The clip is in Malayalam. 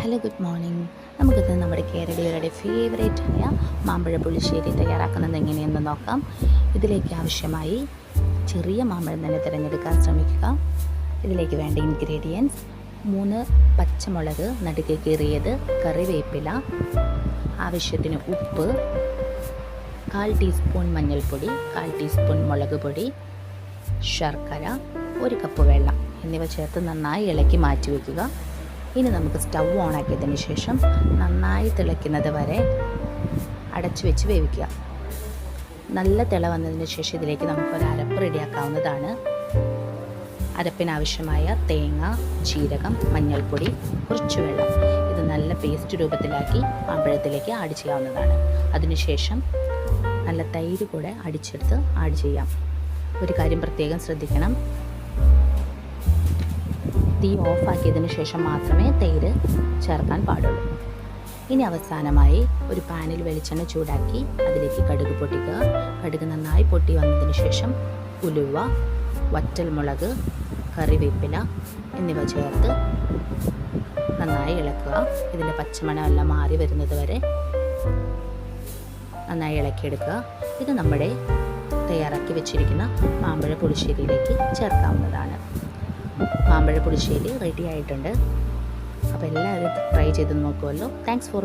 Hello good morning. നമുക്കിന്ന് നമ്മുടെ കേരളീയരുടെ ഫേവറേറ്റ് ആയ മാമ്പഴ പുളിശ്ശേരി തയ്യാറാക്കുന്നത് എങ്ങനെയെന്ന് നോക്കാം. ഇതിലേക്ക് ആവശ്യമായി ചെറിയ മാമ്പഴം തന്നെ തിരഞ്ഞെടുക്കാൻ ശ്രമിക്കുക. ഇതിലേക്ക് വേണ്ട ഇൻഗ്രീഡിയൻസ്: 3 പച്ചമുളക് നടുക്ക് കീറിയത്, കറിവേപ്പില, ആവശ്യത്തിന് ഉപ്പ്, 1/4 ടീസ്പൂൺ മഞ്ഞൾപ്പൊടി, 1/4 ടീസ്പൂൺ മുളക് പൊടി, ശർക്കര, 1 കപ്പ് വെള്ളം എന്നിവ ചേർത്ത് നന്നായി ഇളക്കി മാറ്റി വയ്ക്കുക. ഇനി നമുക്ക് സ്റ്റൗ ഓണാക്കിയതിന് ശേഷം നന്നായി തിളയ്ക്കുന്നത് വരെ അടച്ചു വെച്ച് വേവിക്കുക. നല്ല തിള വന്നതിന് ശേഷം ഇതിലേക്ക് നമുക്കൊരു അരപ്പ് റെഡിയാക്കാവുന്നതാണ്. അരപ്പിനാവശ്യമായ തേങ്ങ, ജീരകം, മഞ്ഞൾപ്പൊടി, കുറച്ച് വെള്ളം ഇത് നല്ല പേസ്റ്റ് രൂപത്തിലാക്കി മാമ്പഴത്തിലേക്ക് ആഡ് ചെയ്യാവുന്നതാണ്. അതിനുശേഷം നല്ല തൈര് കൂടെ അടിച്ചെടുത്ത് ആഡ് ചെയ്യാം. ഒരു കാര്യം പ്രത്യേകം ശ്രദ്ധിക്കണം: തീ ഓഫാക്കിയതിന് ശേഷം മാത്രമേ തൈര് ചേർക്കാൻ പാടുള്ളൂ. ഇനി അവസാനമായി ഒരു പാനിൽ വെളിച്ചെണ്ണ ചൂടാക്കി അതിലേക്ക് കടുക് പൊട്ടിക്കുക. കടുക് നന്നായി പൊട്ടി വന്നതിന് ശേഷം ഉലുവ, വറ്റൽമുളക്, കറിവേപ്പില എന്നിവ ചേർത്ത് നന്നായി ഇളക്കുക. ഇതിൻ്റെ പച്ചമണമെല്ലാം മാറി വരുന്നത് വരെ നന്നായി ഇളക്കിയെടുക്കുക. ഇത് നമ്മുടെ തയ്യാറാക്കി വെച്ചിരിക്കുന്ന മാമ്പഴ പുളിശ്ശേരിയിലേക്ക് ചേർക്കാവുന്നതാണ്. മാമ്പഴ പുളിശ്ശേരി റെഡി ആയിട്ടുണ്ട്. അപ്പോൾ എല്ലാവരും ട്രൈ ചെയ്ത് നോക്കുമല്ലോ. Thanks for